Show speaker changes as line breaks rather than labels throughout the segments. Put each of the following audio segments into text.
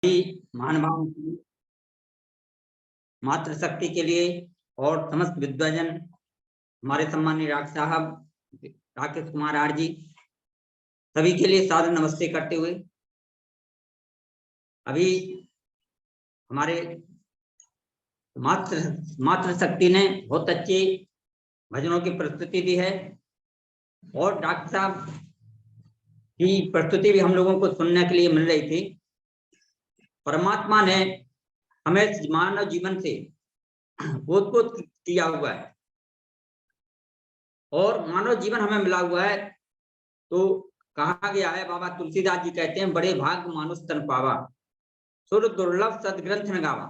महानुभावों की मातृशक्ति के लिए और समस्त विद्वजन हमारे सम्माननीय राज साहब राकेश कुमार आर जी सभी के लिए सादर नमस्ते करते हुए अभी हमारे मातृशक्ति ने बहुत अच्छी भजनों की प्रस्तुति दी है और डॉक्टर साहब की प्रस्तुति भी हम लोगों को सुनने के लिए मिल रही थी। परमात्मा ने हमें मानव जीवन से ओतप्रोत किया हुआ है और मानव जीवन हमें मिला हुआ है। तो कहा गया है, बाबा तुलसीदास जी कहते हैं, बड़े भाग्य मानुष तन पावा, सुर दुर्लभ सदग्रंथ न गावा।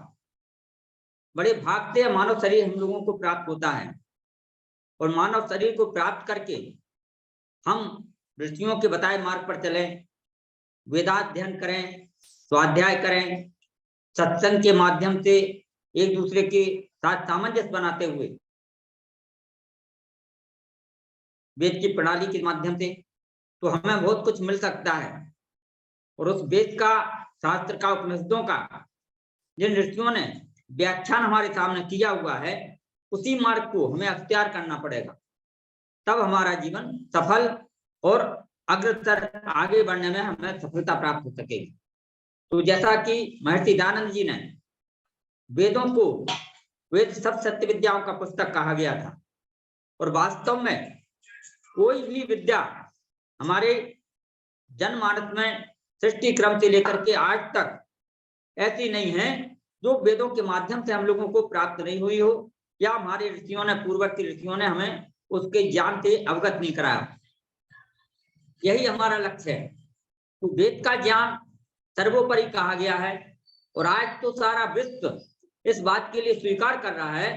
बड़े भाग से मानव शरीर हम लोगों को प्राप्त होता है और मानव शरीर को प्राप्त करके हम ऋषियों के बताए मार्ग पर चलें, वेदाध्ययन करें, स्वाध्याय करें, सत्संग के माध्यम से एक दूसरे के साथ सामंजस्य बनाते हुए वेद की प्रणाली के माध्यम से तो हमें बहुत कुछ मिल सकता है। और उस वेद का, शास्त्र का, उपनिषदों का जिन ऋषियों ने व्याख्यान हमारे सामने किया हुआ है, उसी मार्ग को हमें अख्तियार करना पड़ेगा, तब हमारा जीवन सफल और अग्रसर आगे बढ़ने में हमें सफलता प्राप्त हो सकेगी। तो जैसा कि महर्षि दयानंद जी ने वेदों को वेद सब सत्य विद्याओं का पुस्तक कहा गया था और वास्तव में कोई भी विद्या हमारे जनमानस में सृष्टि क्रम से लेकर के आज तक ऐसी नहीं है जो वेदों के माध्यम से हम लोगों को प्राप्त नहीं हुई हो या हमारे ऋषियों ने, पूर्ववर्ती ऋषियों ने हमें उसके ज्ञान से अवगत नहीं कराया। यही हमारा लक्ष्य है। तो वेद का ज्ञान सर्वोपरि कहा गया है और आज तो सारा विश्व इस बात के लिए स्वीकार कर रहा है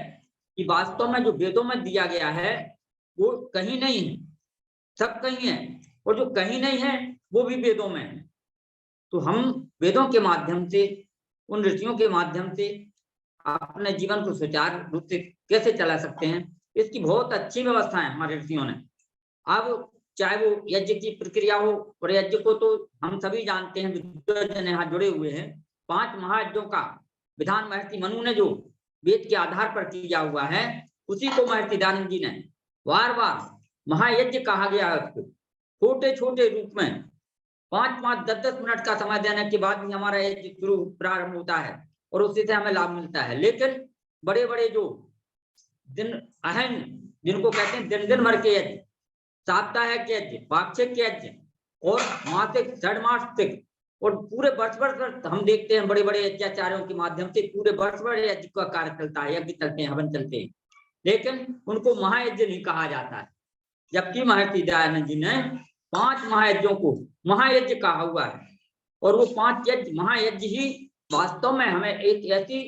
कि वास्तव में जो वेदों में दिया गया है वो कहीं नहीं है, सब कहीं है, और जो कहीं नहीं है वो भी वेदों में है। तो हम वेदों के माध्यम से, उन ऋषियों के माध्यम से अपने जीवन को सुचारू रूप से कैसे चला सकते हैं, इसकी बहुत अच्छी व्यवस्था है हमारे ऋषियों ने। अब चाहे वो यज्ञ की प्रक्रिया हो, और यज्ञ को तो हम सभी जानते हैं, विद्वजन यहाँ जुड़े हुए हैं। 5 महायज्ञों का विधान महर्षि मनु ने जो वेद के आधार पर किया हुआ है, उसी को महर्षि दयानंद जी ने बार बार महायज्ञ कहा गया है। उसको छोटे छोटे रूप में 5-5, 10-10 मिनट का समय देने के बाद भी हमारा यज्ञ शुरू प्रारंभ होता है और उसी से हमें लाभ मिलता है। लेकिन बड़े बड़े जो दिन अहम, जिनको कहते हैं दिन दिन भर के यज्ञ, साप्ताहिक यज्ञ, पाक्षिक यज्ञ और मासिक, षड्मासिक और पूरे वर्ष भर हम देखते हैं बड़े बड़े यज्ञाचार्यों के माध्यम से पूरे वर्ष भर यज्ञ का कार्य चलता है, यज्ञ चलते हैं, हवन चलते हैं, लेकिन उनको महायज्ञ नहीं कहा जाता है। जबकि महर्षि दयानंद जी ने 5 महायज्ञों को महायज्ञ कहा हुआ है और वो 5 यज्ञ, महायज्ञ ही वास्तव में हमें एक ऐसी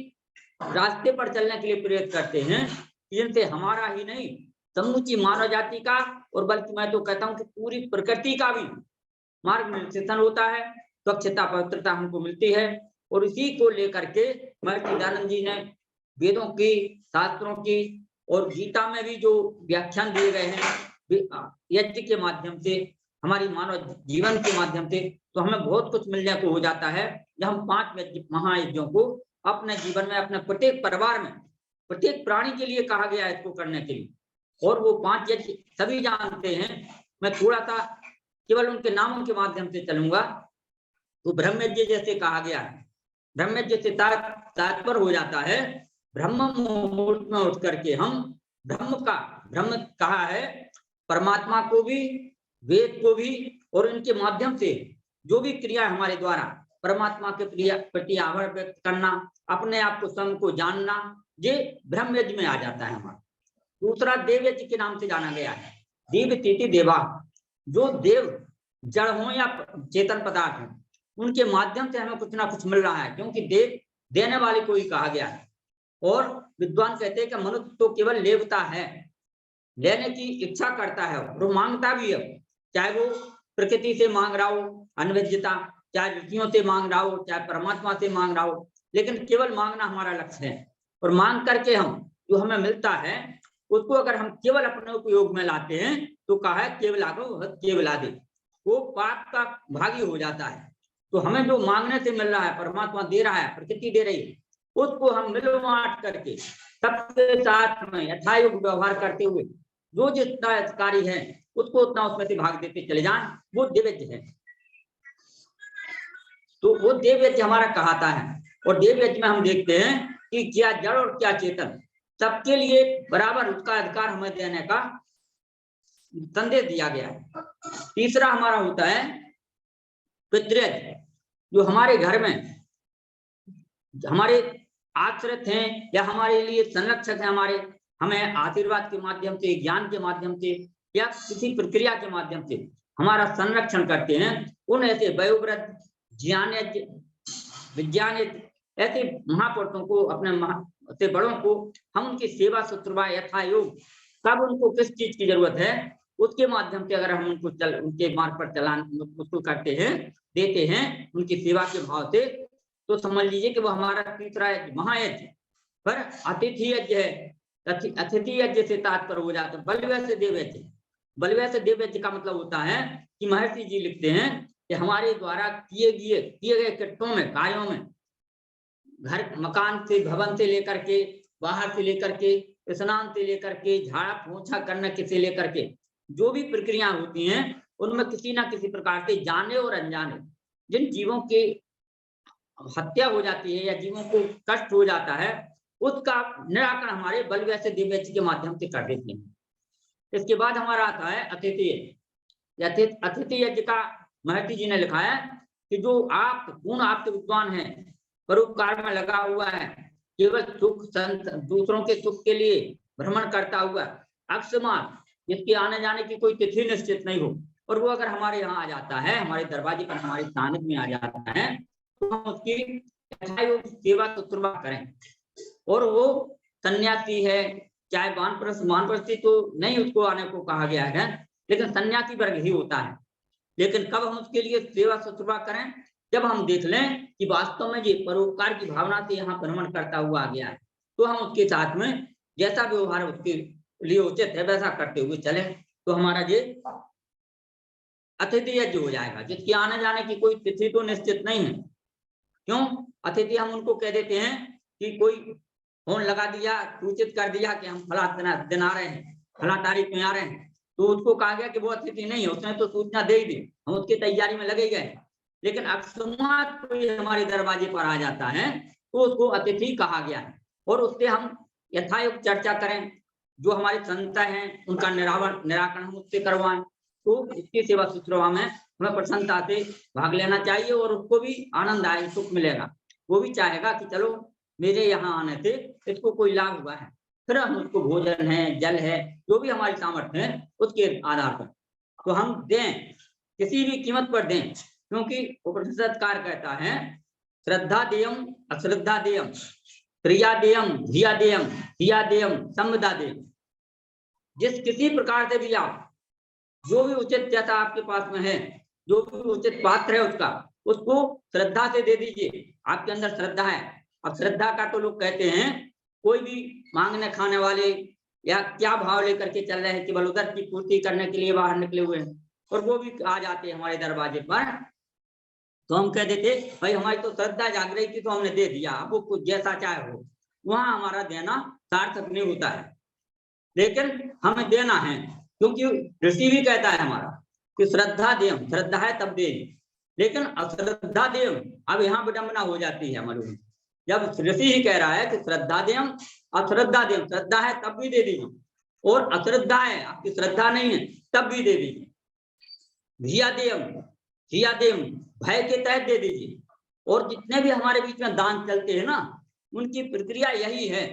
रास्ते पर चलने के लिए प्रेरित करते हैं जिनसे हमारा ही नहीं, समूची मानव जाति का, और बल्कि मैं तो कहता हूं कि पूरी प्रकृति का भी मार्गदर्शन होता है, स्वच्छता, पवित्रता हमको मिलती है। और इसी को लेकर के महर्षि दयानंद जी ने वेदों की, शास्त्रों की और गीता में भी जो व्याख्यान दिए गए हैं यज्ञ के माध्यम से, हमारी मानव जीवन के माध्यम से, तो हमें बहुत कुछ मिलने को हो जाता है जब हम 5 महायज्ञों को अपने जीवन में, अपने प्रत्येक परिवार में, प्रत्येक प्राणी के लिए कहा गया है इसको करने के लिए। और वो 5 यज्ञ सभी जानते हैं, मैं थोड़ा सा केवल उनके नामों के माध्यम से चलूंगा। तो ब्रह्म यज्ञ जैसे कहा गया है, ब्रह्म यज्ञ से तात्पर्य हो जाता है ब्रह्म मुहूर्त में उठ करके हम ब्रह्म कहा है, परमात्मा को भी, वेद को भी, और इनके माध्यम से जो भी क्रिया हमारे द्वारा परमात्मा के प्रति आभार व्यक्त करना, अपने आप को, स्वयं को जानना, ये ब्रह्म यज्ञ में आ जाता है हमारा। दूसरा देव यज्ञ के नाम से जाना गया है, देव तिथि देवा, जो देव जड़ हो या चेतन पदार्थ हो, उनके माध्यम से हमें कुछ ना कुछ मिल रहा है, क्योंकि देव देने वाले को ही कहा गया है। और विद्वान कहते हैं कि मनुष्य तो केवल लेवता है, लेने की इच्छा करता है और मांगता भी है, चाहे वो प्रकृति से मांग रहा हो अनविद्यता, चाहे ऋषियों से मांग रहा हो, चाहे परमात्मा से मांग रहा हो, लेकिन केवल मांगना हमारा लक्ष्य है। और मांग करके हम जो हमें मिलता है उसको अगर हम केवल अपने उपयोग में लाते हैं तो कहा है केवल आगो केवल आदि, वो पाप का भागी हो जाता है। तो हमें जो मांगने से मिल रहा है, परमात्मा दे रहा है, प्रकृति दे रही है, उसको हम मिल बांट करके सबके साथ में यथायोग व्यवहार करते हुए जो जितना अधिकारी है उसको उतना उसमें से भाग देते चले जाएं, वो देवयज्ञ है। तो वो देवयज्ञ हमारा कहता है। और देवयज्ञ में हम देखते हैं कि क्या जड़ और क्या चेतन सबके लिए बराबर उसका अधिकार हमें देने का संदेश दिया गया है। तीसरा हमारा होता है पितृयज्ञ, जो हमारे घर में हमारे आश्रित हैं या हमारे लिए संरक्षक हैं, हमारे हमें आशीर्वाद के माध्यम से, ज्ञान के माध्यम से या किसी प्रक्रिया के माध्यम से हमारा संरक्षण करते हैं, उन ऐसे वयोवृद्ध, ज्ञानयज्ञ, विज्ञानयज्ञ ऐसे महापुरुषों को, अपने से बड़ों को हम उनकी सेवा शुश्रूषा यथायोग, कब उनको किस चीज की जरूरत है उसके माध्यम से अगर हम उनको उनके मार्ग पर चलान उसको करते हैं, देते हैं उनकी सेवा के भाव से, तो समझ लीजिए कि वो हमारा तीसरा महायज्ञ। पर अतिथि यज्ञ है, अतिथि यज्ञ से तात्पर्य हो जाता है बलवय से देवयज्ञ। बलवय से देवयज्ञ का मतलब होता है कि महर्षि जी लिखते हैं कि हमारे द्वारा किए गए कृत्यों में, कार्यों में, घर मकान से, भवन से लेकर के, बाहर से लेकर के, स्नान से लेकर के, झाड़ा पोछा करने से लेकर के जो भी प्रक्रिया होती हैं, उनमें किसी ना किसी प्रकार से जाने और अनजाने जिन जीवों के हत्या हो जाती है या जीवों को कष्ट हो जाता है, उसका निराकरण हमारे बलवय से दिव्यज्ञ के माध्यम से कर देते हैं। इसके बाद हमारा आता है अतिथि यज्ञ। अतिथि यज्ञ का महर्षि जी ने लिखा है कि जो आप पूर्ण आप विद्वान है, परोपकार में लगा हुआ है, केवल सुख दूसरों के सुख के लिए भ्रमण करता हुआ, अक्षमान जिसके आने जाने की कोई तिथि निश्चित नहीं हो, और वो अगर हमारे यहाँ आ जाता है, हमारे दरवाजे पर, हमारे सानिध्य में आ जाता है, तो हम उसकी सेवा शुश्रूषा करें। और वो सन्यासी है, चाहे वानप्रस्थी तो नहीं उसको आने को कहा गया है, लेकिन सन्यासी वर्ग ही होता है। लेकिन कब हम उसके लिए सेवा शुश्रूषा करें, जब हम देख लें कि वास्तव में ये परोपकार की भावना से यहाँ भ्रमण करता हुआ आ गया है, तो हम उसके साथ में जैसा व्यवहार उसके लिए उचित है वैसा करते हुए चले, तो हमारा ये अतिथि यज्ञ हो जाएगा, जिसके आने जाने की कोई तिथि तो निश्चित नहीं है। क्यों? अतिथि हम उनको कह देते हैं कि कोई फोन लगा दिया, सूचित कर दिया कि हम फला दिन आ रहे हैं, फला तारीख में आ रहे हैं, तो उसको कहा गया कि वो अतिथि नहीं है, उसने तो सूचना दे ही दी, हम उसकी तैयारी में लगे गए। लेकिन अकस्मात कोई हमारे दरवाजे पर आ जाता है तो उसको अतिथि कहा गया है, और उससे हम यथायोग चर्चा करें, जो हमारे संत हैं उनका निराकरण हम उससे करवाएं, तो इसकी सेवा शुश्रूषा में हमें प्रसन्नता से भाग लेना चाहिए, और उसको भी आनंद आए, सुख मिलेगा। वो भी चाहेगा कि चलो मेरे यहाँ आने से इसको कोई लाभ हुआ है, फिर हम उसको भोजन है, जल है, जो भी हमारी सामर्थ्य है उसके आधार पर तो हम दें, किसी भी कीमत पर दें, क्योंकि उपनिषदकार कहता है श्रद्धा देयम अश्रद्धा देयम, प्रिया देयम धिया देयम, हिया देयम संविदा देयम। जिस किसी प्रकार से भी आप जो भी उचित जैसा आपके पास में है, जो भी उचित पात्र है उसका, उसको श्रद्धा से दे दीजिए। आपके अंदर श्रद्धा है। अब श्रद्धा का तो लोग कहते हैं कोई भी मांगने खाने वाले या क्या भाव लेकर के चल रहे हैं, केवल उधर की पूर्ति करने के लिए बाहर निकले हुए हैं, और वो भी आ जाते हैं हमारे दरवाजे पर, तो हम कह देते भाई हमारी तो श्रद्धा जाग रही थी तो हमने दे दिया, अब वो कुछ जैसा चाहे हो। वहां हमारा देना सार्थक नहीं होता है, लेकिन हमें देना है, क्योंकि ऋषि भी कहता है हमारा कि श्रद्धा देम, श्रद्धा है तब दे, लेकिन अश्रद्धा देम, अब यहाँ विडंबना हो जाती है हमारी। जब ऋषि ही कह रहा है कि श्रद्धा देम अश्रद्धा देम, श्रद्धा है तब भी दे दीजिए, और अश्रद्धा है, आपकी श्रद्धा नहीं है तब भी दे दीजिए। धिया देम, हिया देम, भय के तहत दे दीजिए। और जितने भी हमारे बीच में दान चलते हैं ना, उनकी प्रक्रिया यही है,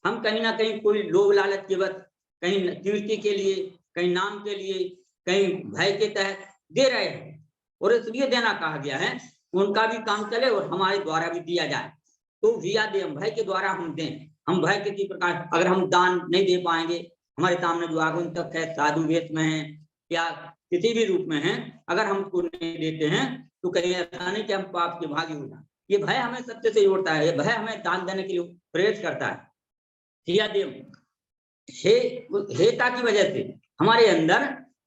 हम कहीं ना कहीं कोई लोभ लालच के वक्त, कहीं कीर्ति के लिए, कहीं नाम के लिए, कहीं भय के तहत दे रहे हैं, और इसलिए देना कहा गया है उनका भी काम चले और हमारे द्वारा भी दिया जाए। तो धिया देम, भय के द्वारा हम दें। हम भय किसी प्रकार अगर हम दान नहीं दे पाएंगे, हमारे सामने जो आगंतुक है, साधु वेश में है या किसी भी रूप में है, अगर हम उसको नहीं देते हैं तो कहीं ऐसा नहीं कि हम पाप के भागी हो जाए। ये भय हमें सत्य से जोड़ता है, ये भय हमें दान देने के लिए प्रेरित करता है। धिया देम, हेता की वजह से हमारे अंदर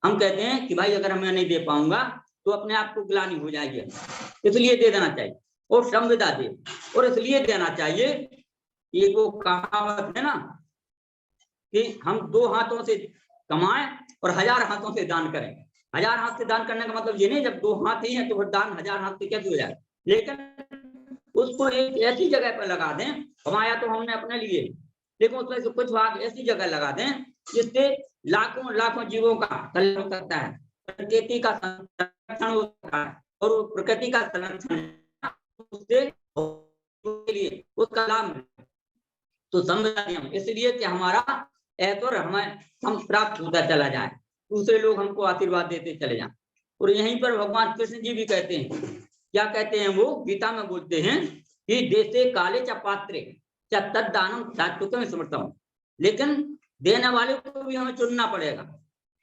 हम कहते हैं कि भाई अगर मैं नहीं दे पाऊंगा तो अपने आप को ग्लानि हो जाएगी, इसलिए दे देना चाहिए। और संविदा दे, और इसलिए देना चाहिए, ये वो कहावत है ना कि हम 2 हाथों से कमाएं और 1000 हाथों से दान करें। 1000 हाथ से दान करने का मतलब ये नहीं जब 2 हाथ ही हैं तो फिर दान 1000 हाथ से कैसे हो जाए, लेकिन उसको एक ऐसी जगह पर लगा दें, कमाया तो हमने अपने लिए, लेकिन उसमें से कुछ भाग ऐसी जगह लगा दें जिससे लाखों लाखों जीवों का कल्याण हो सकता है, प्रकृति का संरक्षण हो सकता है, और प्रकृति का संरक्षण उससे के लिए उसका लाभ मिले। तो संविदा नियम इसलिए कि हमारा ऐश्वर्य हमें हम प्राप्त होता चला जाए, दूसरे लोग हमको आशीर्वाद देते चले जाएं। और यहीं पर भगवान कृष्ण जी भी कहते हैं, क्या कहते हैं वो गीता में बोलते हैं कि देशे काले च पात्रे च तद्दानम सात्विकम स्मृतम, लेकिन देने वाले को भी हमें चुनना पड़ेगा।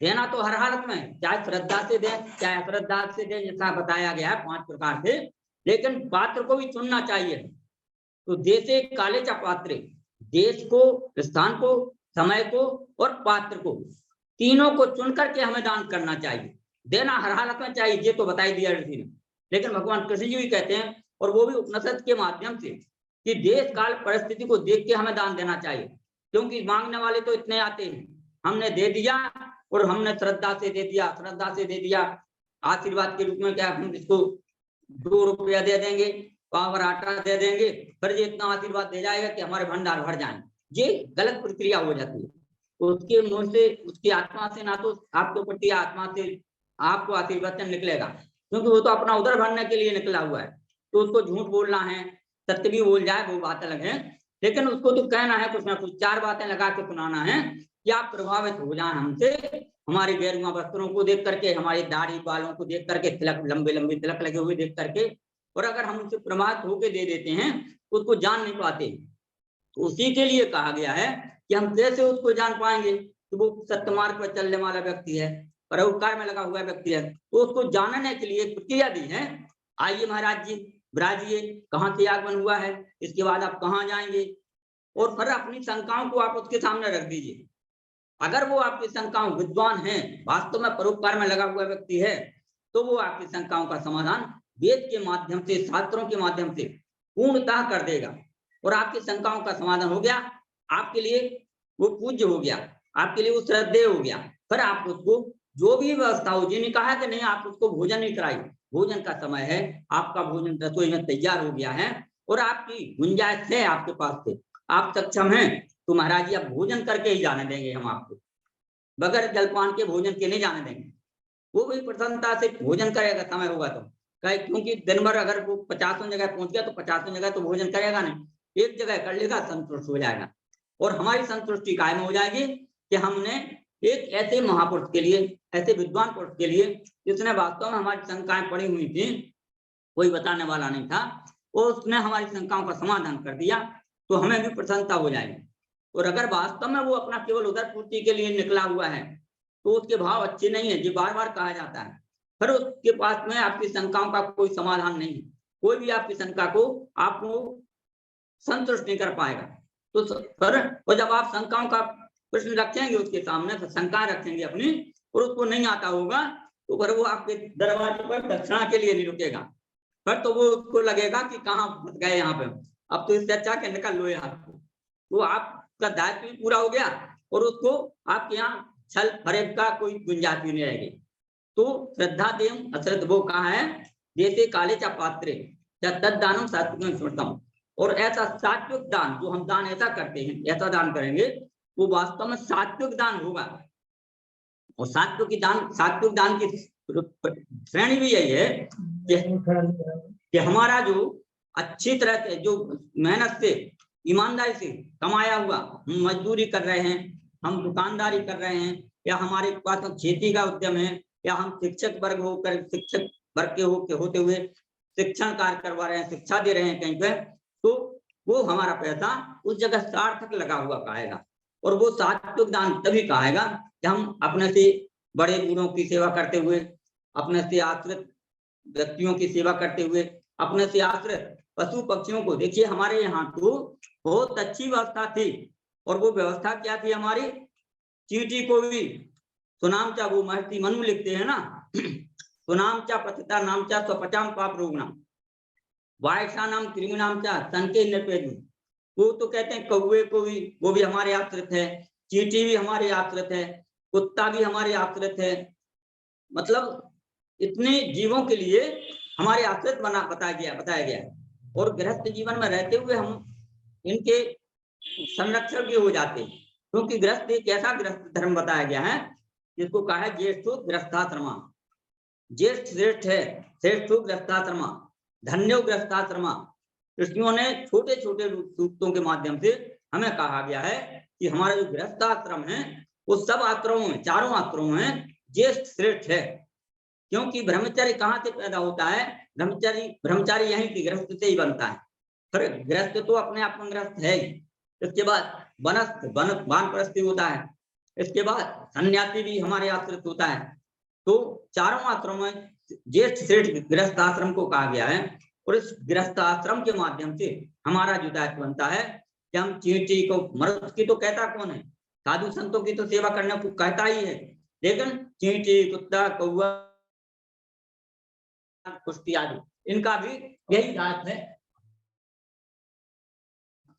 देना तो हर हालत में, चाहे श्रद्धा से दे चाहे अश्रद्धा से दे, जैसा बताया गया है 5 प्रकार से, लेकिन पात्र को भी चुनना चाहिए। तो देशे काले च पात्रे, देश को, स्थान को, समय को और पात्र को, तीनों को चुन करके हमें दान करना चाहिए। देना हर हालत में चाहिए, ये तो बता ही दिया ऋषि ने, लेकिन भगवान कृष्ण जी भी कहते हैं, और वो भी उपनिषद के माध्यम से, कि देश काल परिस्थिति को देख के हमें दान देना चाहिए, क्योंकि मांगने वाले तो इतने आते हैं, हमने दे दिया और हमने श्रद्धा से दे दिया, श्रद्धा से दे दिया, आशीर्वाद के रूप में क्या हम इसको 2 रुपया दे देंगे, पावर आटा दे देंगे, फिर ये इतना आशीर्वाद दे जाएगा कि हमारे भंडार भर जाए, ये गलत प्रक्रिया हो जाती है। उसके मुंह से, उसकी आत्मा से ना तो आपके प्रति आत्मा से आपको आशीर्वाद निकलेगा, क्योंकि वो तो अपना उधर भरने के लिए निकला हुआ है। तो उसको झूठ बोलना है, सत्य भी बोल जाए वो बात अलग है, लेकिन उसको तो कहना है कुछ ना कुछ 4 बातें लगा के सुनाना है कि आप प्रभावित हो जाए हमसे, हमारे गेरुआ वस्त्रों को देख करके, हमारी दाढ़ी बालों को देख करके, तिलक लंबे लंबे तिलक लगे हुए देख करके, और अगर हम उनसे प्रभावित होकर दे देते हैं, उसको जान नहीं पाते। तो उसी के लिए कहा गया है कि हम कैसे उसको जान पाएंगे कि वो सत्य मार्ग पर चलने वाला व्यक्ति है, परोपकार में लगा हुआ व्यक्ति है। तो उसको जानने के लिए एक प्रक्रिया दी है, आइए महाराज जी विराजिए, कहाँ से आगमन हुआ है, इसके बाद आप कहाँ जाएंगे, और फिर अपनी शंकाओं को आप उसके सामने रख दीजिए। अगर वो आपकी शंकाओं विद्वान है, वास्तव में परोपकार में लगा हुआ व्यक्ति है, तो वो आपकी शंकाओं का समाधान वेद के माध्यम से, शास्त्रों के माध्यम से पूर्णतः कर देगा, और आपकी शंकाओं का समाधान हो गया, आपके लिए वो पूज्य हो गया, आपके लिए वो श्रद्धेय हो गया। फिर आप उसको जो भी व्यवस्था हो, जिन्होंने कहा कि नहीं आप उसको भोजन नहीं कराइए, भोजन का समय है, आपका भोजन रसोई में तैयार हो गया है और आपकी गुंजाइश है, आपके पास से आप सक्षम हैं, तो महाराज जी आप भोजन करके ही जाने देंगे, हम आपको बगैर जलपान के भोजन के नहीं जाने देंगे। वो भी प्रसन्नता से भोजन करेगा, समय होगा तो, क्योंकि दिन भर अगर वो 50 जगह पहुंच गया तो 50 जगह तो भोजन करेगा नहीं, एक जगह कर लेगा, संतुष्ट हो जाएगा, और हमारी संतुष्टि कायम हो जाएगी कि हमने एक ऐसे महापुरुष के लिए, ऐसे विद्वान पुरुष के लिए, जिसने वास्तव में हमारी शंकाएं पड़ी हुई थी, कोई बताने वाला नहीं था, और उसने हमारी शंकाओं का समाधान कर दिया, तो हमें भी प्रसन्नता हो जाएगी। और अगर वास्तव में वो अपना केवल उदर पूर्ति के लिए निकला हुआ है, तो उसके भाव अच्छे नहीं है, जो बार बार कहा जाता है, फिर उसके पास में आपकी शंकाओं का कोई समाधान नहीं है, कोई भी आपकी शंका को आपको संतुष्ट नहीं कर पाएगा। तो फिर और जब आप शंकाओं का प्रश्न रखेंगे उसके सामने, तो शंका रखेंगे अपनी, और उसको नहीं आता होगा, तो फिर वो आपके दरवाजे पर दक्षिणा के लिए नहीं रुकेगा, फिर तो वो उसको लगेगा कि कहाँ फंस गए यहाँ पे, अब तो इससे अच्छा कि निकल लो यहाँ। तो आपका दायित्व भी पूरा हो गया, और उसको आपके यहाँ छल फरेब का कोई गुंजाइश भी नहीं रहेगी। तो श्रद्धा देव अश्रद्ध वो कहा है, देते काले चा पात्रे तद्दानम सात्विकम स्मृतम, और ऐसा सात्विक दान, जो हम दान ऐसा करते हैं, ऐसा दान करेंगे, वो वास्तव में सात्विक दान होगा। और सात्विक दान की श्रेणी भी यही है कि हमारा जो अच्छी तरह से, जो मेहनत से, ईमानदारी से कमाया हुआ, हम मजदूरी कर रहे हैं, हम दुकानदारी कर रहे हैं, या हमारे पास खेती का उद्यम है, या हम शिक्षक वर्ग होकर, शिक्षक वर्ग के होते हुए शिक्षण कार्य करवा रहे हैं, शिक्षा दे रहे हैं कहीं पे, तो वो हमारा पैसा उस जगह सार्थक लगा हुआ कहेगा। और वो सात्विक दान तभी कहेगा कि हम अपने से बड़े बूढ़ों की सेवा करते हुए, अपने से आश्रित व्यक्तियों की सेवा करते हुए, अपने से आश्रित पशु पक्षियों को, देखिए हमारे यहाँ तो बहुत अच्छी व्यवस्था थी, और वो व्यवस्था क्या थी हमारी, चींटी को भी सुनाम चा, वो महर्षि मनु लिखते हैं ना, सुनाम चा पतिता नाम चा स्वपचाम पाप रोगनाम वायसा नाम कृमिनाम चा संके निर्पेद। वो तो कहते हैं कौवे को भी, वो भी हमारे आश्रित है, चींटी भी हमारे आश्रित है, कुत्ता भी हमारे आश्रित है। मतलब इतने जीवों के लिए हमारे आश्रित बताया गया। और गृहस्थ जीवन में रहते हुए हम इनके संरक्षण भी हो जाते हैं, क्योंकि गृहस्थ एक ऐसा गृहस्थ धर्म बताया गया है जिसको कहा है ज्येष्ठो गृहस्थाश्रमा। ज्येष्ठ श्रेष्ठ है, श्रेष्ठो गृहस्थाश्रमा, धन्यो गृहस्थाश्रमा। ऋषियों ने छोटे छोटे सूक्तों के माध्यम से हमें कहा गया है कि हमारा जो गृहस्थाश्रम है वो सब आश्रमों में, चारों आश्रमों में ज्येष्ठ श्रेष्ठ है। क्योंकि ब्रह्मचर्य कहाँ से पैदा होता है? ब्रह्मचारी यहीं की गृहस्थ से ही बनता है। फिर गृहस्थ तो अपने आप में गृहस्थ है ही। इसके बाद वानप्रस्थी होता है, इसके बाद सन्यासी भी हमारे आश्रित होता है। तो चारों आश्रमों में ज्येष्ठ श्रेष्ठ गृहस्थ आश्रम को कहा गया है। और इस गृहस्थ आश्रम के माध्यम से हमारा जो दायित्व बनता है कि हम चींटी को, मनुष्य की तो कहता कौन है, साधु संतों की तो सेवा करने को कहता ही है, लेकिन चींटी, कुत्ता, कौवा, कुश्ती आदि, इनका भी यही दायित्व है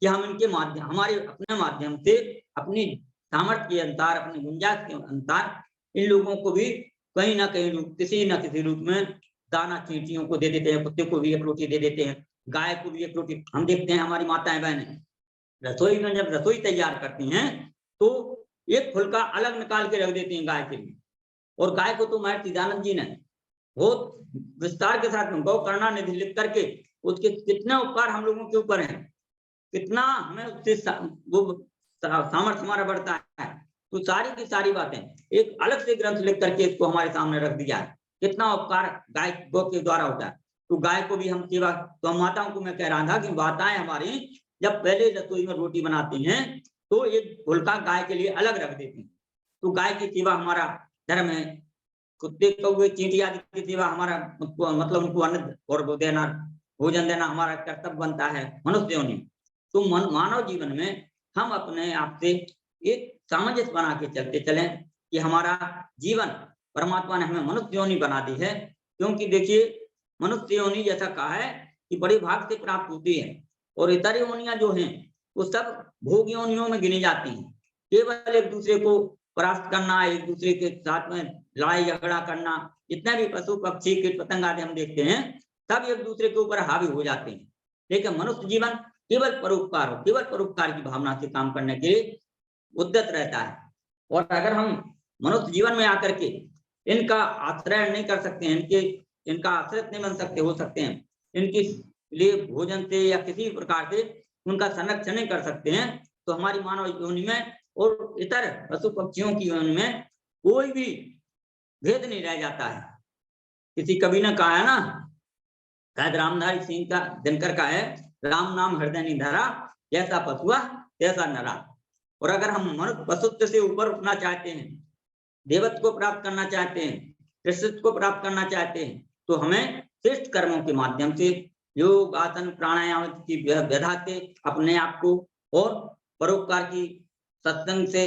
कि हम इनके माध्यम, हमारे अपने माध्यम से, अपनी सामर्थ्य के अनुसार, अपने गुंजाइश के अनुसार इन लोगों को भी कहीं ना कहीं किसी न किसी रूप में दाना चींटियों को दे देते हैं, कुत्ते को भी एक रोटी दे देते हैं, गाय को भी एक रोटी। हम देखते हैं हमारी माताएं बहनें रसोई में जब रसोई तैयार करती हैं तो एक फुलका अलग निकाल के रख देती हैं गाय के लिए। और गाय को तो महर्षि दयानंद जी ने बहुत विस्तार के साथ गौ करुणा निधि लिख करके उसके कितने उपकार हम लोगों के ऊपर हैं, कितना हमें उससे वो सामर्थ्य हमारा बढ़ता है। तो सारी की सारी बातें एक अलग से ग्रंथ लिख करके इसको हमारे सामने रख दिया है, कितना उपकार गाय गौ के द्वारा होता है। तो गाय को भी हम सेवा, तो हम माताओं को मैं कह रहा था कि माताएं हमारी जब पहले रसोई में रोटी बनाती हैं तो एक फुलका गाय के लिए अलग रख देती हैं। तो गाय की सेवा हमारा धर्म है, कुत्ते कौवे चींटी आदि की सेवा हमारा, मतलब उनको अन्न और देना, भोजन देना हमारा कर्तव्य बनता है मनुष्यों ने। तो मानव जीवन में हम अपने आप से एक सामंजस्य बना के चलते चलें कि हमारा जीवन, परमात्मा ने हमें मनुष्य योनि बना दी है। क्योंकि देखिए मनुष्य योनि जैसा कहा है कि बड़े भाग से प्राप्त होती है, और इतर योनियां जो हैं वो सब भोग योनियों में गिनी जाती हैं। केवल एक दूसरे को परास्त करना, एक दूसरे के साथ में लड़ाई झगड़ा करना, जितने भी पशु पक्षी कीट पतंग आदि हम देखते हैं सब एक दूसरे के ऊपर हावी हो जाते हैं। लेकिन मनुष्य जीवन केवल परोपकार हो, केवल परोपकार की भावना से काम करने के लिए उद्यत रहता है। और अगर हम मनुष्य जीवन में आकर के इनका आश्रय नहीं कर सकते हैं, इनका आश्रित नहीं बन सकते, हो सकते हैं, इनके लिए भोजन से या किसी प्रकार से उनका संरक्षण नहीं कर सकते हैं, तो हमारी मानव योनि में और इतर पशु पक्षियों की योनि में कोई भी भेद नहीं रह जाता है। किसी कवि ने कहा है ना, शायद रामधारी सिंह का दिनकर का है, राम नाम हृदय निधरा, जैसा पशुआ तैसा नरा। और अगर हम मनुष्य पशुत्व से ऊपर उठना चाहते हैं, देवत्व को प्राप्त करना चाहते हैं, कृष्णत्व को प्राप्त करना चाहते हैं, तो हमें श्रेष्ठ कर्मों के माध्यम से योग आसन प्राणायाम की विधा से अपने आप को, और परोपकार की सत्संग से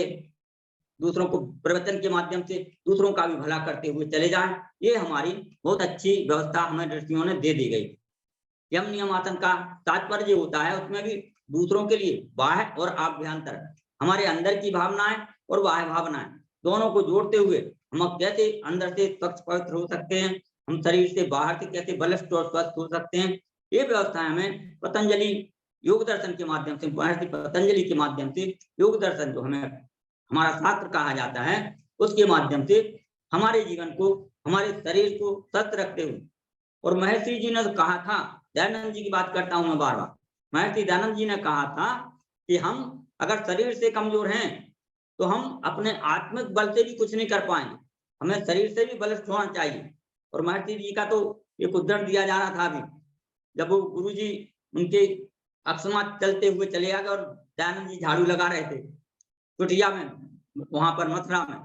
दूसरों को, प्रवचन के माध्यम से दूसरों का भी भला करते हुए चले जाएं। ये हमारी बहुत अच्छी व्यवस्था हमें ऋषियों ने दे दी गई। यम नियम आसन का तात्पर्य होता है उसमें भी दूसरों के लिए बाह्य और आभ्यंतर, हमारे अंदर की भावनाएं और बाह्य भावनाएं दोनों को जोड़ते हुए हम कैसे अंदर से स्वच्छ पवित्र हो सकते हैं, हम शरीर से बाहर से कैसे बलिष्ठ और स्वस्थ हो सकते हैं, ये व्यवस्था हमें पतंजलि योग दर्शन के माध्यम से, महर्षि पतंजलि के माध्यम से योग दर्शन जो हमें हमारा शास्त्र कहा जाता है, उसके माध्यम से हमारे जीवन को, हमारे शरीर को स्वस्थ रखते हुए। और महर्षि जी ने कहा था, दयानंद जी की बात करता हूं मैं बार बार, महर्षि दयानंद जी ने कहा था कि हम अगर शरीर से कमजोर हैं तो हम अपने आत्मिक बल से भी कुछ नहीं कर पाएंगे, हमें शरीर से भी बलिष्ठ होना चाहिए। और महर्षि जी का तो एक उदाहरण दिया जा रहा था अभी, जब वो गुरु जी उनके अकस्मात चलते हुए चले आ गए और दयानंद जी झाड़ू लगा रहे थे कुटिया में, वहां पर मथुरा में,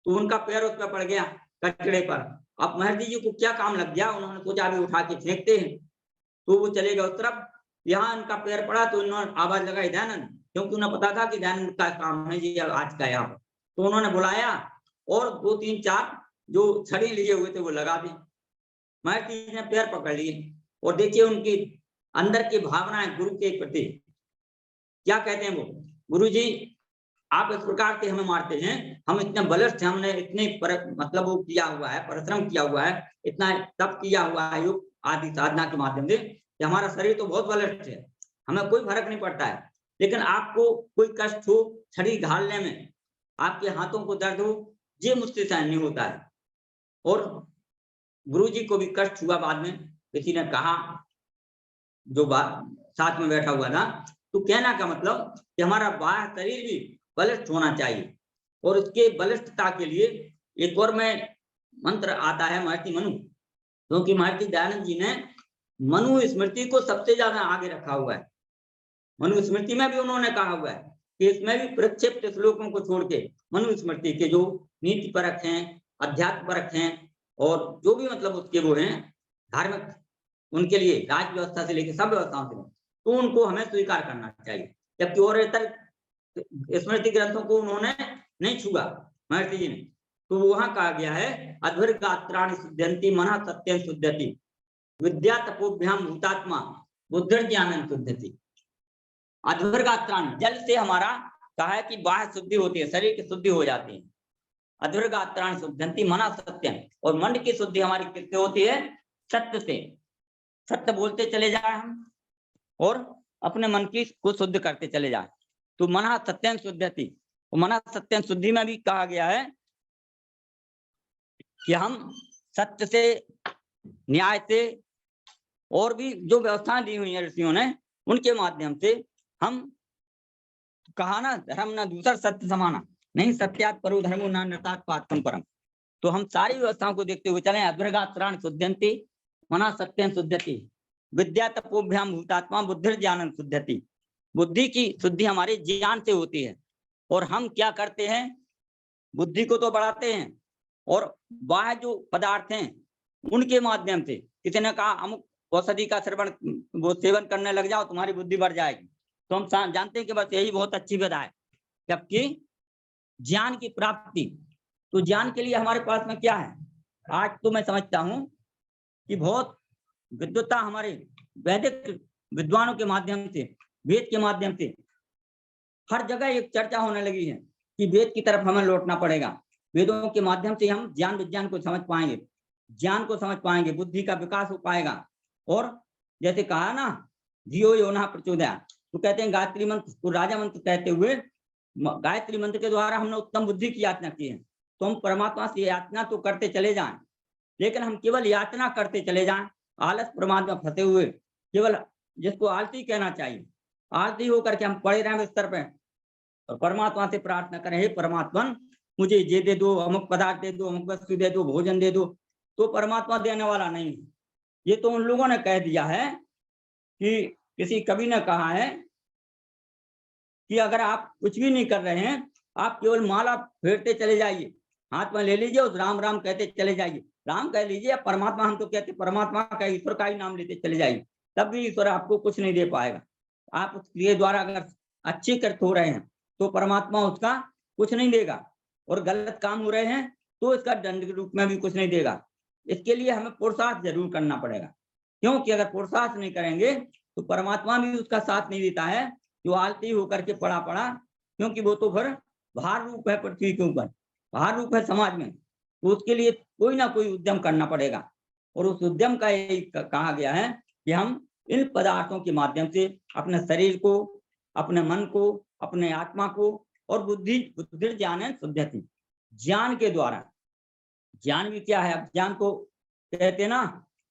तो उनका पैर उस पर पड़ गया कचड़े पर। अब महर्षि जी को क्या काम लग गया, उन्होंने सोचा भी उठा के फेंकते हैं, तो वो चले गए उस तरफ। यहाँ इनका पैर पड़ा तो इन्होंने आवाज लगाई दयानंद, क्योंकि उन्हें पता था कि दयानंद का काम है ये आज का यहाँ पर। तो उन्होंने बुलाया और 2 3 4 जो छड़ी लिए हुए थे वो लगा दी। महर्षि जी ने पैर पकड़ लिए और देखिए उनकी अंदर की भावनाएं गुरु के प्रति क्या कहते हैं वो, गुरु जी आप इस प्रकार से हमें मारते हैं, हम इतने बलिष्ठ हैं, हमने इतने मतलब वो किया हुआ है, परिश्रम किया हुआ है, इतना तप किया हुआ है योग आदि साधना के माध्यम से कि हमारा शरीर तो बहुत बलिष्ठ है, हमें कोई फर्क नहीं पड़ता है, लेकिन आपको कोई कष्ट हो छड़ी घालने में, आपके हाथों को दर्द हो, ये मुझसे सहन नहीं होता है। और गुरु जी को भी कष्ट हुआ बाद में, किसी ने कहा जो साथ में बैठा हुआ था, तो कहना का मतलब कि हमारा बाह्य शरीर भी बलिष्ठ होना चाहिए, और उसके बलिष्ठता के लिए एक और में मंत्र आता है महर्षि मनु, क्योंकि महर्षि दयानंद जी ने मनु स्मृति को सबसे ज्यादा आगे रखा हुआ है। मनु स्मृति में भी उन्होंने कहा हुआ है कि इसमें भी प्रक्षिप्त श्लोकों को छोड़ के मनु स्मृति के जो नीति परक हैं, अध्यात्म परक हैं, और जो भी मतलब उसके वो हैं धार्मिक, उनके लिए राज व्यवस्था से लेकर सब व्यवस्थाओं से, तो उनको हमें स्वीकार करना चाहिए। जबकि और इतर स्मृति ग्रंथों को उन्होंने नहीं छुआ महर्षि जी ने, तो वहां कहा गया है अध्वर्गात्राणि शुद्धयन्ति मनः सत्यं शुद्धयति विद्या तपोभ्याम भूतात्मा बुद्धिर्ज्ञानं शुद्धयति। अध्वर्गात्राणि जल से हमारा कहा है कि बाह्य शुद्धि होती है, शरीर की शुद्धि हो जाती है। अध्वर्गात्राणि शुद्धयन्ति मनः सत्यं, और मन की शुद्धि हमारी किससे होती है? सत्य से। सत्य बोलते चले जाए हम और अपने मन की को शुद्ध करते चले जाए, तो मनः सत्यं शुद्धयति। मनः सत्यं शुद्धि में भी कहा गया है कि हम सत्य से, न्याय से, और भी जो व्यवस्थाएं दी हुई है ऋषियों ने, उनके माध्यम से हम कहा ना धर्म न दूसर सत्य समाना, नहीं सत्यात् परो धर्मो न नृतात् पात्रम परम। तो हम सारी व्यवस्थाओं को देखते हुए चले। अध्वर्गात्राणि शुद्धयन्ति मनः सत्यं शुद्धयति विद्या तपोभ्याम भूतात्मा बुद्धिर्ज्ञानं शुद्धयति। बुद्धि की शुद्धि हमारे ज्ञान से होती है, और हम क्या करते हैं, बुद्धि को तो बढ़ाते हैं, और बाह्य जो पदार्थ हैं उनके माध्यम से, किसी ने कहा अमुक औषधि का वो सेवन करने लग जाओ तुम्हारी बुद्धि बढ़ जाएगी, तो हम जानते हैं कि बस यही बहुत अच्छी विधा है। जबकि ज्ञान की प्राप्ति, तो ज्ञान के लिए हमारे पास में क्या है, आज तो मैं समझता हूं कि बहुत विद्वत्ता हमारे वैदिक विद्वानों के माध्यम से, वेद के माध्यम से हर जगह एक चर्चा होने लगी है कि वेद की तरफ हमें लौटना पड़ेगा। वेदों के माध्यम से हम ज्ञान विज्ञान को समझ पाएंगे, ज्ञान को समझ पाएंगे, बुद्धि का विकास हो पाएगा। और जैसे कहा ना धियो यो नः प्रचोदयात्, तो कहते हैं गायत्री मंत्र को राजा मंत्र कहते हुए, गायत्री मंत्र के द्वारा हमने उत्तम बुद्धि की याचना की है। तो हम परमात्मा से याचना तो करते चले जाएं, लेकिन हम केवल याचना करते चले जाएं, आलस प्रमाद में फंसे हुए, केवल जिसको आलसी कहना चाहिए, आलसी होकर के हम पड़े रहें बिस्तर पे, और परमात्मा से प्रार्थना करें, हे परमात्मा मुझे ये दे दो, अमुक पदार्थ दे दो, अमुक वस्तु दे दो, भोजन दे दो, तो परमात्मा देने वाला नहीं है। ये तो उन लोगों ने कह दिया है कि किसी कवि ने कहा है कि अगर आप कुछ भी नहीं कर रहे हैं, आप केवल माला फेरते चले जाइए, हाथ में ले लीजिए और राम राम कहते चले जाइए, राम कह लीजिए या परमात्मा, हम तो कहते परमात्मा का, ईश्वर का ही नाम लेते चले जाइए, तब भी ईश्वर आपको कुछ नहीं दे पाएगा। आप उसके द्वारा अगर अच्छे कृत हो रहे हैं तो परमात्मा उसका कुछ नहीं देगा, और गलत काम हो रहे हैं तो इसका दंड के रूप में भी कुछ नहीं देगा। इसके लिए हमें पुरुषार्थ जरूर करना पड़ेगा, क्योंकि अगर पुरुषार्थ नहीं करेंगे तो परमात्मा भी उसका साथ नहीं देता है, जो आलती होकर के पड़ा पड़ा, क्योंकि वो तो फिर भार रूप है पृथ्वी के ऊपर, भार रूप है समाज में, तो उसके लिए कोई ना कोई उद्यम करना पड़ेगा। और उस उद्यम का यही कहा गया है कि हम इन पदार्थों के माध्यम से अपने शरीर को, अपने मन को, अपने आत्मा को, और बुद्धि ज्ञान शुद्धयति, ज्ञान के द्वारा। ज्ञान भी क्या है, ज्ञान को कहते ना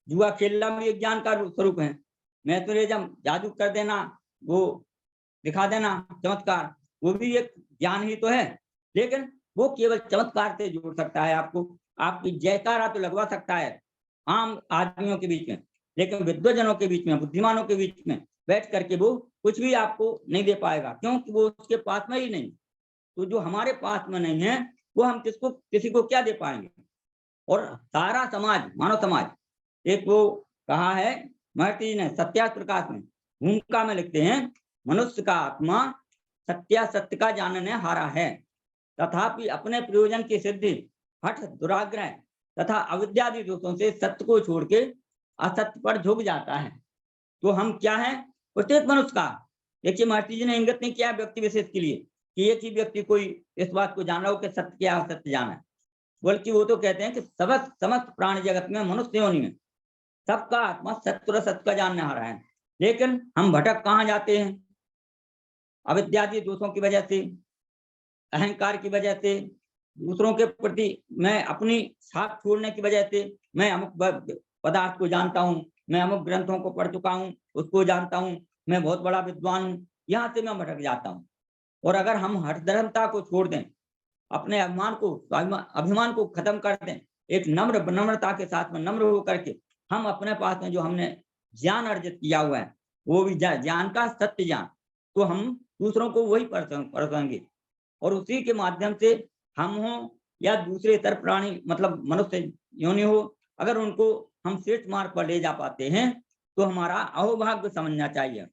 जुआ खेलना भी एक ज्ञान का स्वरूप है। मैं तो जब जादू कर देना, वो दिखा देना चमत्कार, वो भी एक ज्ञान ही तो है, लेकिन वो केवल चमत्कार से जोड़ सकता है आपको, आपकी जयकारा तो लगवा सकता है आम आदमियों के बीच में, लेकिन विद्वजनों के बीच में, बुद्धिमानों के बीच में बैठ करके वो कुछ भी आपको नहीं दे पाएगा, क्योंकि वो उसके पास में ही नहीं। तो जो हमारे पास में नहीं है वो हम किसी को क्या दे पाएंगे। और सारा समाज, मानव समाज, एक वो कहा है महर्षि ने सत्यार्थ प्रकाश में, भूमिका में लिखते हैं, मनुष्य का आत्मा सत्यासत्य का जानने हारा है, तथापि अपने प्रयोजन की सिद्धि हठ दुराग्रह तथा अविद्यादि दोषों से सत्य को छोड़ के असत्य पर झुक जाता है। तो हम क्या है? प्रत्येक मनुष्य का, देखिए महर्षि जी ने इंगित नहीं किया व्यक्ति विशेष के लिए कि एक ही व्यक्ति कोई इस बात को जान रहा हो कि सत्य क्या है, सत्य जाना है, बल्कि वो तो कहते हैं कि समस्त प्राणी जगत में, मनुष्य योनि में सबका आत्मा सत्य सत्य का जानने आ रहा है। लेकिन हम भटक कहाँ जाते हैं? अविद्यादि दोषों की वजह से, अहंकार की वजह से, दूसरों के प्रति मैं अपनी साथ छोड़ने की वजह से, मैं अमुक पदार्थ को जानता हूँ, मैं अमुक ग्रंथों को पढ़ चुका हूँ, उसको जानता हूँ, मैं बहुत बड़ा विद्वान हूँ, यहाँ से मैं भटक जाता हूँ। और अगर हम हठधर्मता को छोड़ दें, अपने अभिमान को खत्म कर दें, एक नम्रता के साथ में नम्र होकर के हम अपने पास में जो हमने ज्ञान अर्जित किया हुआ है, वो भी ज्ञान का सत्य ज्ञान, तो हम दूसरों को वही परखेंगे। और उसी के माध्यम से हम हो या दूसरे इतर प्राणी, मतलब मनुष्य योनि हो, अगर उनको हम श्रेष्ठ मार्ग पर ले जा पाते हैं तो हमारा अहोभाग्य समझना चाहिए।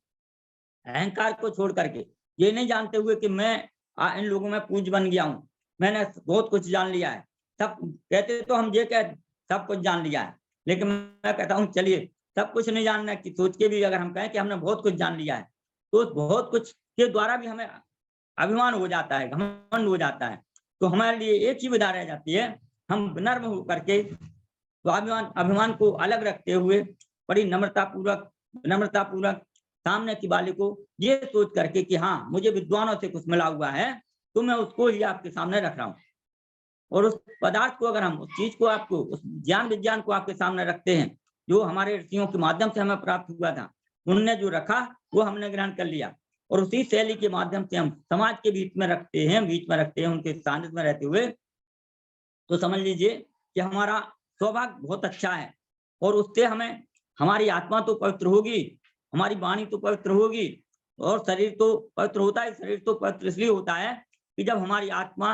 अहंकार को छोड़ करके, ये नहीं जानते हुए कि मैं इन लोगों में पूज्य बन गया हूँ, मैंने बहुत कुछ जान लिया है। सब कहते तो हम ये कह सब कुछ जान लिया है, लेकिन मैं कहता हूँ चलिए सब कुछ नहीं जानना की सोच के भी अगर हम कहें कि हमने बहुत कुछ जान लिया है, तो बहुत कुछ के द्वारा भी हमें अभिमान हो जाता है, घमंड हो जाता है। तो हमारे लिए एक ही विधा रह जाती है, हम नर्म होकर के अभिमान को अलग रखते हुए बड़ी नम्रता पूर्वक सामने की वाले को ये सोच करके कि हाँ मुझे विद्वानों से कुछ मिला हुआ है, तो मैं उसको ही आपके सामने रख रहा हूँ। और उस पदार्थ को, अगर हम उस चीज को, आपको उस ज्ञान विज्ञान को आपके सामने रखते हैं जो हमारे ऋषियों के माध्यम से हमें प्राप्त हुआ था, उनने जो रखा वो हमने ग्रहण कर लिया, और उसी शैली के माध्यम से हम समाज के बीच में रखते हैं उनके सानिध्य में रहते हुए, तो समझ लीजिए कि हमारा सौभाग्य बहुत अच्छा है। और उससे हमें, हमारी आत्मा तो पवित्र होगी, हमारी वाणी तो पवित्र होगी, और शरीर तो पवित्र होता है। शरीर तो पवित्र इसलिए होता है कि जब हमारी आत्मा,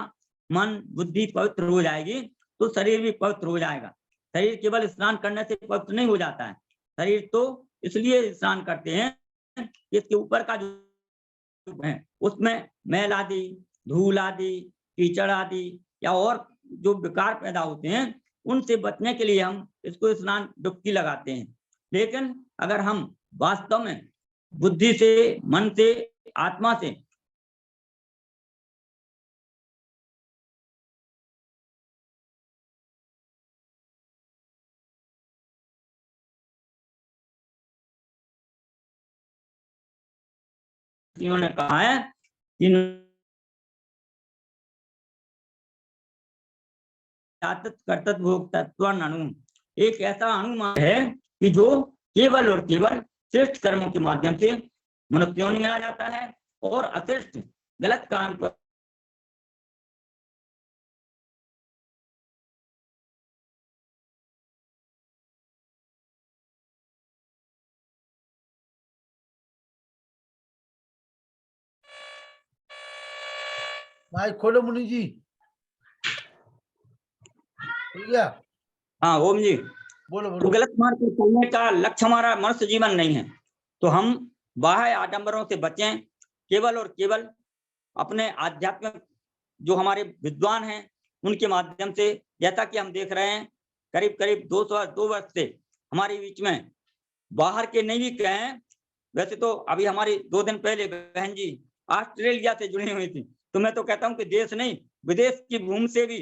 मन, बुद्धि पवित्र हो जाएगी तो शरीर भी पवित्र हो जाएगा। शरीर केवल स्नान करने से पवित्र नहीं हो जाता है, शरीर तो इसलिए स्नान करते हैं कि इसके ऊपर का जो है उसमें मैल आदि, धूल आदि, कीचड़ आदि या और जो विकार पैदा होते हैं, उनसे बचने के लिए हम इसको स्नान डुबकी लगाते हैं। लेकिन अगर हम वास्तव में बुद्धि से, मन से, आत्मा से इन्होंने कहा है कि कर्तव्य भोक्तत्व अणु एक ऐसा अणु है कि जो केवल और केवल श्रेष्ठ कर्मों के माध्यम से मनुष्यों में आ जाता है, और अश्रेष्ठ गलत काम पर
माइक खोलो मुनि जी।
हाँ ओम जी,
बोलो
तो
बोलो।
गलत मार्ग पर चलने का लक्ष्य हमारा मनुष्य जीवन नहीं है। तो हम बाह्य आडंबरों से बचें, केवल और केवल अपने आध्यात्मिक जो हमारे विद्वान हैं उनके माध्यम से, जैसा कि हम देख रहे हैं करीब करीब 2 वर्ष से हमारे बीच में बाहर के नहीं भी कहें, वैसे तो अभी हमारी 2 दिन पहले बहन जी ऑस्ट्रेलिया से जुड़ी हुई थी, तो मैं तो कहता हूं कि देश नहीं विदेश की भूमि से भी,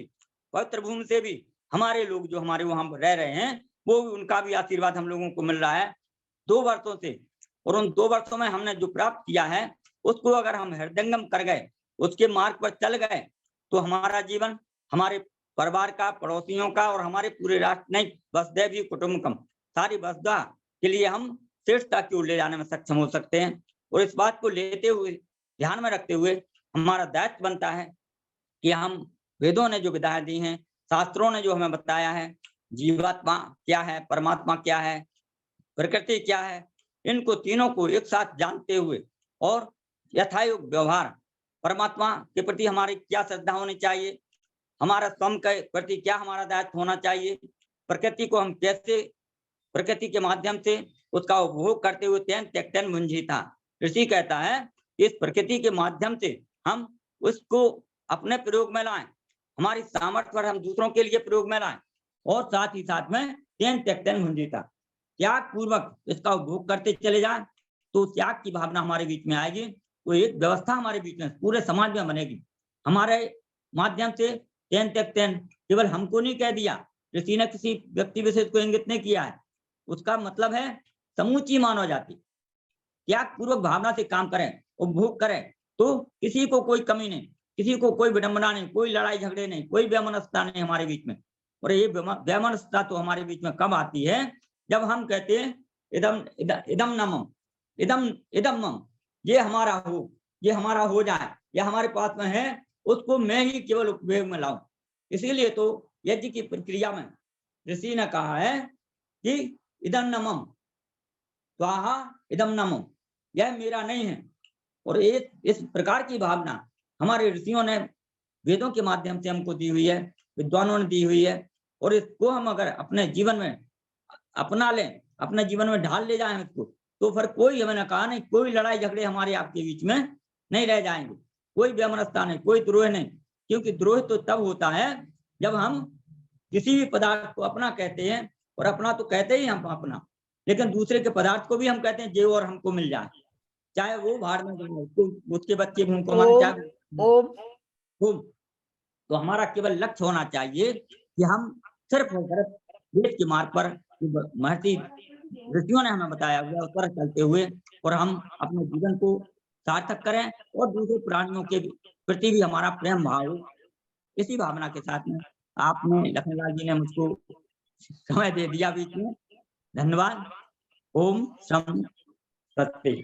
पवित्र भूमि से भी हमारे लोग जो हमारे वहां रह रहे हैं, वो उनका भी आशीर्वाद हम लोगों को मिल रहा है 2 वर्षों से। और उन 2 वर्षों में हमने जो प्राप्त किया है उसको अगर हम हृदयंगम कर गए, उसके मार्ग पर चल गए, तो हमारा जीवन, हमारे परिवार का, पड़ोसियों का और हमारे पूरे राष्ट्र नहीं, वसुधैव कुटुंबकम, सारी वसुधा के लिए हम श्रेष्ठता की ओर ले जाने में सक्षम हो सकते हैं। और इस बात को लेते हुए, ध्यान में रखते हुए हमारा दायित्व बनता है कि हम वेदों ने जो विधाएं दी हैं, शास्त्रों ने जो हमें बताया है, जीवात्मा क्या है, परमात्मा क्या है, प्रकृति क्या है, इनको तीनों को एक साथ जानते हुए और यथायोग व्यवहार, परमात्मा के प्रति हमारी क्या श्रद्धा होनी चाहिए, हमारा स्वयं के प्रति क्या हमारा दायित्व होना चाहिए, प्रकृति को हम कैसे, प्रकृति के माध्यम से उसका उपभोग करते हुए तेन त्यक्तन भुंजीता, ऋषि कहता है इस प्रकृति के माध्यम से हम उसको अपने प्रयोग में लाएं, हमारी सामर्थ्य पर हम दूसरों के लिए प्रयोग में लाएं, और साथ ही साथ में तेन त्यक्तन भुंजीता, त्याग पूर्वक इसका उपभोग करते चले जाएं तो त्याग की भावना हमारे बीच में आएगी। तो एक व्यवस्था हमारे बीच में पूरे समाज में बनेगी। हमारे माध्यम से तेन त्यक्तन केवल हमको नहीं कह दिया, ऋषि ने किसी व्यक्ति विशेष को इंगित नहीं किया है, उसका मतलब है समूची मानव जाति त्याग पूर्वक भावना से काम करें, उपभोग करें, तो किसी को कोई कमी नहीं, किसी को कोई विडंबना नहीं, कोई लड़ाई झगड़े नहीं, कोई वैमनस्यता नहीं हमारे बीच में। और ये वैमनस्यता तो हमारे बीच में कब आती है, जब हम कहते हैं इदम इदम नमम, इदम इदम मम, ये हमारा हो, ये हमारा हो जाए, या हमारे पास में है, उसको मैं ही केवल उपयोग में लाऊं। इसीलिए तो यज्ञ की प्रक्रिया में ऋषि ने कहा है कि इदम नमम स्वाहा इदम नमो, यह मेरा नहीं है। और ये इस प्रकार की भावना हमारे ऋषियों ने वेदों के माध्यम से हमको दी हुई है, विद्वानों ने दी हुई है। और इसको हम अगर अपने जीवन में अपना लें, अपने जीवन में ढाल ले जाएं इसको, तो फिर कोई, हमने कहा नहीं, कोई लड़ाई झगड़े हमारे आपके बीच में नहीं रह जाएंगे, कोई वैमनस्यता नहीं, कोई द्रोह नहीं। क्योंकि द्रोह तो तब होता है जब हम किसी भी पदार्थ को अपना कहते हैं, और अपना तो कहते ही हम अपना, लेकिन दूसरे के पदार्थ को भी हम कहते हैं जे और हमको मिल जाए, चाहे वो बाहर में जाए, उसके बच्चे भूख मारे, चाहे
ओम
खूब। तो हमारा केवल लक्ष्य होना चाहिए कि हम सिर्फ और सिर्फ वेद के मार्ग पर, महर्षि ऋषियों ने हमें बताया हुआ उस पर चलते हुए, और हम अपने जीवन को सार्थक करें, और दूसरे प्राणियों के प्रति भी हमारा प्रेम भाव हो। इसी भावना के साथ में आपने, लखनलाल जी ने मुझको समय दे दिया बीच में, धन्यवाद। ओम शम सत्य।